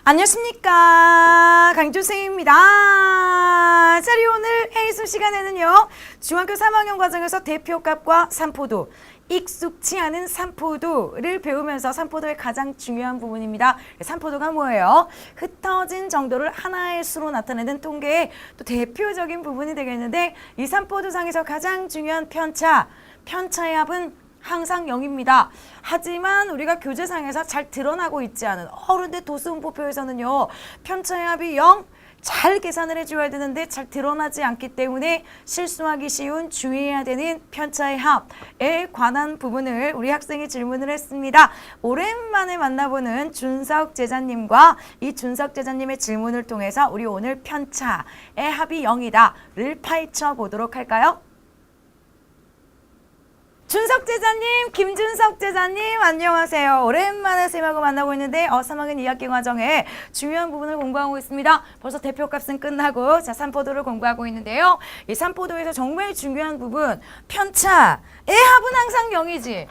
안녕하십니까, 강조쌤입니다. 자, 오늘 해수 시간에는요, 중학교 3학년 과정에서 대표값과 산포도, 익숙치 않은 산포도를 배우면서 산포도의 가장 중요한 부분입니다. 산포도가 뭐예요? 흩어진 정도를 하나의 수로 나타내는 통계의 또 대표적인 부분이 되겠는데, 이 산포도상에서 가장 중요한 편차의 합은 항상 0입니다. 하지만 우리가 교재상에서 잘 드러나고 있지 않은 그런데 도수분포표에서는요. 편차의 합이 0, 잘 계산을 해줘야 되는데 잘 드러나지 않기 때문에 실수하기 쉬운 주의해야 되는 편차의 합에 관한 부분을 우리 학생이 질문을 했습니다. 오랜만에 만나보는 준석 제자님과 이 준석 제자님의 질문을 통해서 우리 오늘 편차의 합이 0이다를 파헤쳐 보도록 할까요? 준석 제자님, 김준석 제자님, 안녕하세요. 오랜만에 쌤하고 만나고 있는데 3학년 2학기 과정에 중요한 부분을 공부하고 있습니다. 벌써 대표값은 끝나고 산포도를 공부하고 있는데요. 이 산포도에서 정말 중요한 부분, 편차의 합은 항상 0이지.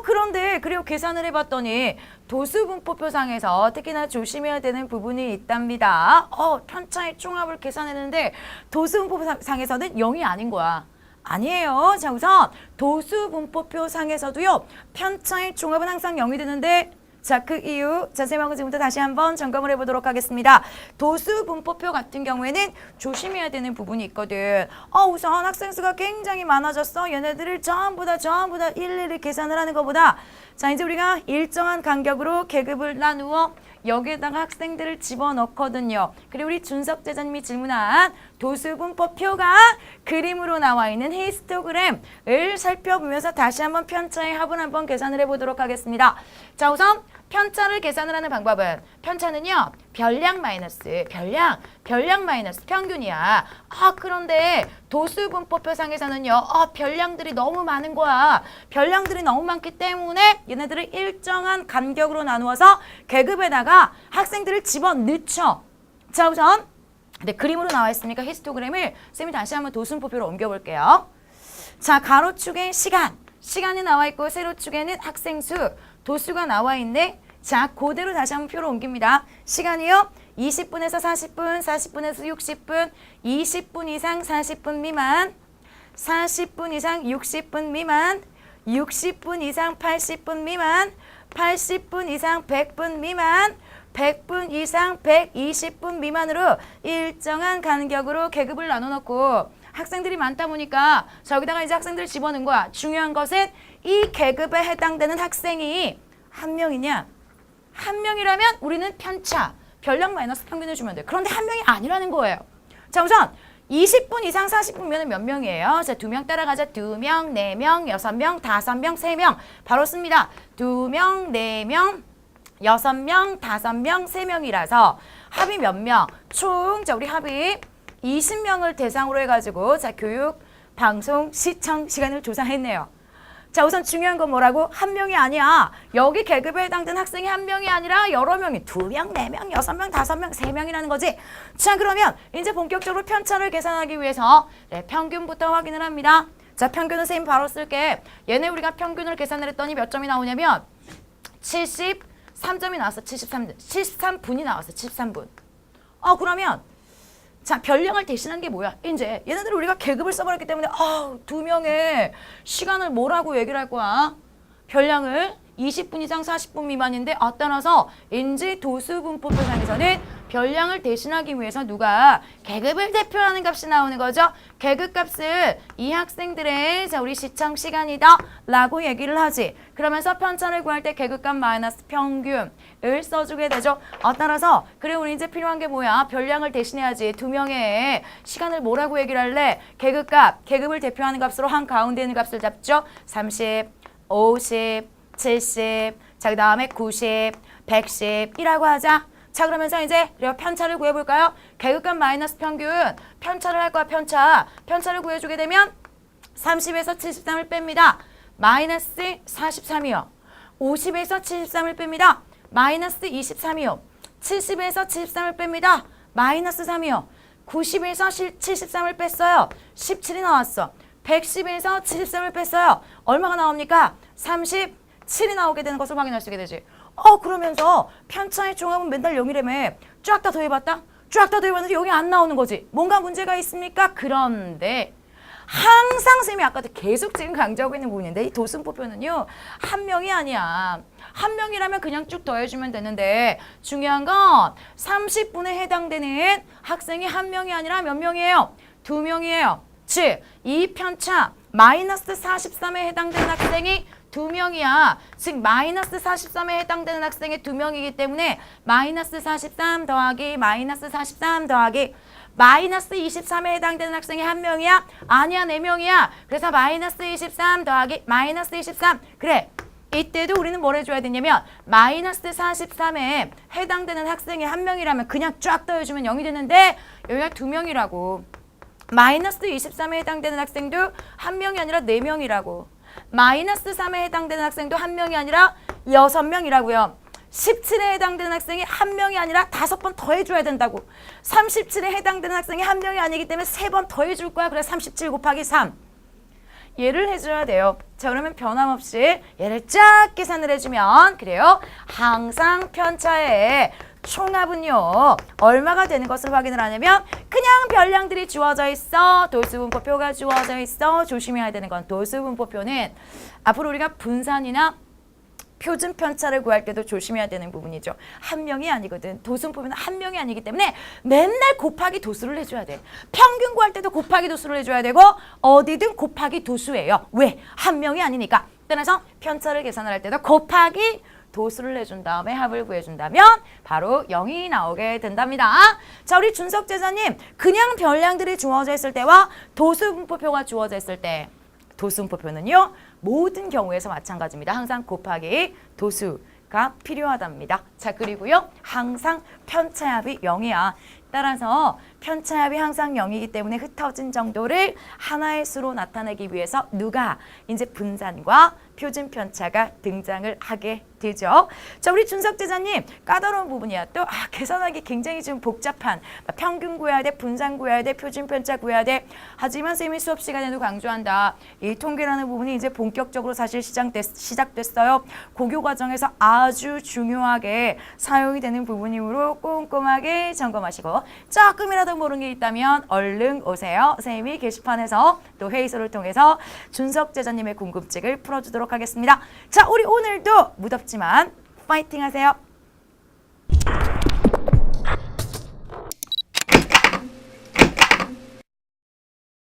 그런데 그리고 계산을 해봤더니 도수분포표상에서 특히나 조심해야 되는 부분이 있답니다. 편차의 총합을 계산했는데 도수분포상에서는 0이 아닌 거야. 아니에요. 자, 우선 도수분포표 상에서도요. 편차의 종합은 항상 0이 되는데 자, 그 이유 자세하고 지금부터 다시 한번 점검을 해보도록 하겠습니다. 도수분포표 같은 경우에는 조심해야 되는 부분이 있거든. 우선 학생 수가 굉장히 많아졌어. 얘네들을 전부 다 일일이 계산을 하는 것보다 자, 이제 우리가 일정한 간격으로 계급을 나누어 여기에다가 학생들을 집어넣거든요. 그리고 우리 준석 제자님이 질문한 도수분포표가 그림으로 나와 있는 히스토그램을 살펴보면서 다시 한번 편차의 합을 한번 계산을 해보도록 하겠습니다. 자, 우선 편차를 계산을 하는 방법은 편차는요. 별량 마이너스 평균이야. 그런데 도수분포표상에서는요. 별량들이 너무 많은 거야. 별량들이 너무 많기 때문에 얘네들을 일정한 간격으로 나누어서 계급에다가 학생들을 집어넣죠. 자, 우선 그림으로 나와 있으니까 히스토그램을 쌤이 다시 한번 도수분포표로 옮겨볼게요. 자, 가로축에 시간이 나와 있고 세로축에는 학생 수, 도수가 나와 있네. 자, 그대로 다시 한번 표로 옮깁니다. 시간이요. 20분에서 40분, 40분에서 60분, 20분 이상 40분 미만, 40분 이상 60분 미만, 60분 이상 80분 미만, 80분 이상 100분 미만, 100분 이상 120분 미만으로 일정한 간격으로 계급을 나눠놓고 학생들이 많다 보니까 저기다가 이제 학생들을 집어넣은 거야. 중요한 것은 이 계급에 해당되는 학생이 한 명이냐? 한 명이라면 우리는 편차, 별량 마이너스 평균을 주면 돼. 그런데 한 명이 아니라는 거예요. 자, 우선 20분 이상 40분이면 몇 명이에요? 자, 2명 따라가자. 2명, 4명, 6명, 5명, 3명. 바로 씁니다. 2명, 4명, 6명, 5명, 3명이라서 합이 몇 명? 총, 자, 우리 합이 20명을 대상으로 해가지고 자, 교육, 방송, 시청 시간을 조사했네요. 자, 우선 중요한 건 뭐라고? 한 명이 아니야. 여기 계급에 해당되는 학생이 한 명이 아니라 여러 명이 2명, 4명, 6명, 5명, 3명이라는 거지. 자, 그러면 이제 본격적으로 편차를 계산하기 위해서 평균부터 확인을 합니다. 자, 평균은 쌤 바로 쓸게. 얘네 우리가 평균을 계산을 했더니 몇 점이 나오냐면 73점이 나왔어. 73분이 나왔어. 73분. 그러면 자, 별량을 대신한 게 뭐야? 이제 얘네들 우리가 계급을 써버렸기 때문에 2명의 시간을 뭐라고 얘기를 할 거야? 별량을 20분 이상 40분 미만인데 따라서 인지 도수분포표상에서는 별량을 대신하기 위해서 누가 계급을 대표하는 값이 나오는 거죠. 계급값을 이 학생들의 자, 우리 시청 시간이다 라고 얘기를 하지. 그러면서 편차를 구할 때 계급값 마이너스 평균을 써주게 되죠. 따라서 그래 우리 이제 필요한 게 뭐야? 별량을 대신해야지. 2명의 시간을 뭐라고 얘기를 할래? 계급값, 계급을 대표하는 값으로 한 가운데 있는 값을 잡죠. 30, 50, 70, 자, 그 다음에 90, 110이라고 하자. 자, 그러면서 이제 우리가 편차를 구해볼까요? 계급값 마이너스 평균, 편차를 할 거야, 편차를 구해주게 되면 30에서 73을 뺍니다. 마이너스 43이요. 50에서 73을 뺍니다. 마이너스 23이요. 70에서 73을 뺍니다. 마이너스 3이요. 90에서 73을 뺐어요. 17이 나왔어. 110에서 73을 뺐어요. 얼마가 나옵니까? 37이 나오게 되는 것을 확인할 수 있게 되지. 그러면서 편차의 종합은 맨날 0이라며. 쫙 다 더해봤다? 쫙 다 더해봤는데 0이 안 나오는 거지. 뭔가 문제가 있습니까? 그런데 항상 쌤이 아까도 계속 지금 강조하고 있는 부분인데 이 도순법표는요. 한 명이 아니야. 한 명이라면 그냥 쭉 더해주면 되는데 중요한 건 30분에 해당되는 학생이 한 명이 아니라 몇 명이에요? 두 명이에요. 즉, 이 편차 마이너스 43에 해당되는 학생이 두 명이야. 즉 마이너스 43에 해당되는 학생이 두 명이기 때문에 마이너스 43 더하기 마이너스 43 더하기 마이너스 23에 해당되는 학생이 한 명이야? 아니야, 네 명이야. 그래서 마이너스 23 더하기 마이너스 23. 그래. 이때도 우리는 뭘 해줘야 되냐면 마이너스 43에 해당되는 학생이 한 명이라면 그냥 쫙 더해주면 0이 되는데 여기가 두 명이라고. 마이너스 23에 해당되는 학생도 한 명이 아니라 네 명이라고. 마이너스 3에 해당되는 학생도 한 명이 아니라 6명이라고요. 17에 해당되는 학생이 한 명이 아니라 5번 더해줘야 된다고. 37에 해당되는 학생이 한 명이 아니기 때문에 3번 더해줄 거야. 그래서 37 곱하기 3. 얘를 해줘야 돼요. 자, 그러면 변함없이 얘를 쫙 계산을 해주면 그래요. 항상 편차의 총합은요. 얼마가 되는 것을 확인을 하냐면 그냥 별량들이 주어져 있어. 도수분포표가 주어져 있어. 조심해야 되는 건 도수분포표는 앞으로 우리가 분산이나 표준 편차를 구할 때도 조심해야 되는 부분이죠. 한 명이 아니거든. 도수분포표는 한 명이 아니기 때문에 맨날 곱하기 도수를 해줘야 돼. 평균 구할 때도 곱하기 도수를 해줘야 되고 어디든 곱하기 도수예요. 왜? 한 명이 아니니까. 따라서 편차를 계산을 할 때도 곱하기 도수를 해준 다음에 합을 구해준다면 바로 0이 나오게 된답니다. 자, 우리 준석 제자님, 그냥 별량들이 주어져 있을 때와 도수분포표가 주어져 있을 때 도수분포표는요. 모든 경우에서 마찬가지입니다. 항상 곱하기 도수가 필요하답니다. 자, 그리고요. 항상 편차합이 0이야. 따라서 편차합이 항상 0이기 때문에 흩어진 정도를 하나의 수로 나타내기 위해서 누가 이제 분산과 표준 편차가 등장을 하게 되죠. 자, 우리 준석 제자님 까다로운 부분이야. 또 계산하기 굉장히 좀 복잡한 평균 구해야 돼, 분산 구해야 돼, 표준 편차 구해야 돼. 하지만 쌤이 수업 시간에도 강조한다. 이 통계라는 부분이 이제 본격적으로 사실 시작됐어요. 고교 과정에서 아주 중요하게 사용이 되는 부분이므로 꼼꼼하게 점검하시고 조금이라도 모르는 게 있다면 얼른 오세요. 쌤이 게시판에서 또 회의소를 통해서 준석 제자님의 궁금증을 풀어주도록 하겠습니다. 자, 우리 오늘도 무덥지만 파이팅 하세요.